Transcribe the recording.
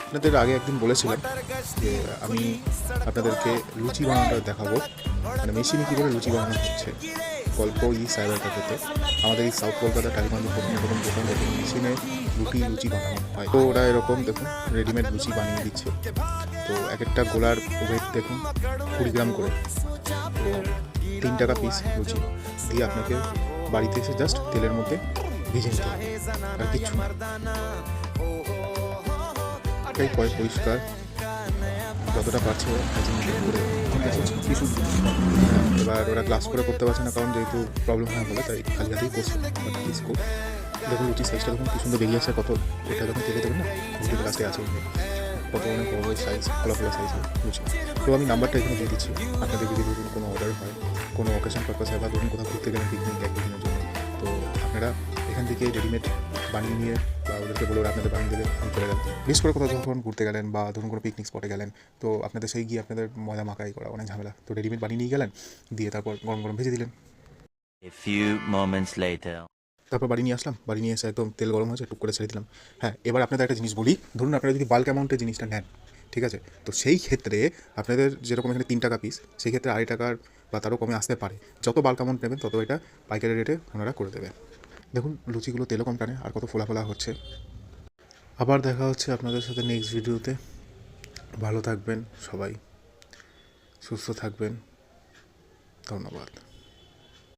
আপনাদের আগে একদিন বলেছিলাম যে আমি আপনাদেরকে লুচি বানানোটা দেখাবো, মানে মেশিনে কী করে লুচি বানানো হচ্ছে। গল্প সাইবার ক্যাফেতে আমাদের এই সাউথ কলকাতা টালিগঞ্জে প্রথম এরকম দোকান দেখুন মেশিনে লুচি বানানো হয়। তো ওরা এরকম দেখুন রেডিমেড লুচি বানিয়ে দিচ্ছে। তো এক একটা গোলার ওয়েট দেখুন 20 গ্রাম করে। তো 3 টাকা পিস লুচি দিয়ে আপনাকে বাড়িতে এসে জাস্ট তেলের মধ্যে ভেজে নিতে হবে, আর কিচ্ছু না। এটাই পরিষ্কার যতটা পারছে হাইজিনিক করে কিছু। এবার ওরা গ্লাস করে করতে পারছে না, কারণ যেহেতু প্রবলেম হয় বলে, তাই খালি হাতেই করছে। দেখুন লুচি সাইজটা দেখুন কি সুন্দর বেরিয়ে আসে, কত এটা যখন তেলে দেবেন না লুচির লাস্টে আছে কত অনেক বড় সাইজ, ফলা সাইজ লুচি। তো আমি নাম্বারটা এখানে দিয়ে দিচ্ছি। আপনাদের যদি ধরুন কোনো অর্ডার হয়, কোনো অকেশন পারপাস হয়, বা ধরুন কোথাও ঘুরতে গেলেন পিকনিক একদিনের জন্য, তো আপনারা এখান থেকে রেডিমেড বানিয়ে নিয়ে বা ওদেরকে বলে ওরা আপনাদের বানিয়ে দেবে, আমি চলে গেলেন। বিশেষ করে কোথাও যখন ঘুরতে গেলেন বা ধরুন কোনো পিকনিক স্পটে গেলেন, তো আপনাদের সেই গিয়ে আপনাদের মজা মাখাই করা অনেক ঝামেলা, তো রেডিমেড বানিয়ে নিয়ে গেলেন, দিয়ে তারপর গরম গরম ভেজে দিলেন। A few moments later. তারপর বাড়ি নিয়ে আসলাম, বাড়ি নিয়ে এসে একদম তেল গরম হয়েছে টুক করে ছেড়ে দিলাম। হ্যাঁ, এবার আপনাদের একটা জিনিস বলি, ধরুন আপনারা যদি বাল্ক অ্যামাউন্টের জিনিসটা নেন, ঠিক আছে, তো সেই ক্ষেত্রে আপনাদের যেরকম এখানে 3 টাকা পিস, সেই ক্ষেত্রে 2.5 টাকার বা তারও কমে আসতে পারে। যত বাল্ক অ্যামাউন্ট নেবেন তত এটা পাইকারি রেটে ওনারা করে দেবে। দেখুন লুচিগুলো তেলও কম টানে, আর কত ফোলা ফোলা হচ্ছে। আবার দেখা হচ্ছে আপনাদের সাথে নেক্সট ভিডিওতে। ভালো থাকবেন সবাই, সুস্থ থাকবেন, ধন্যবাদ।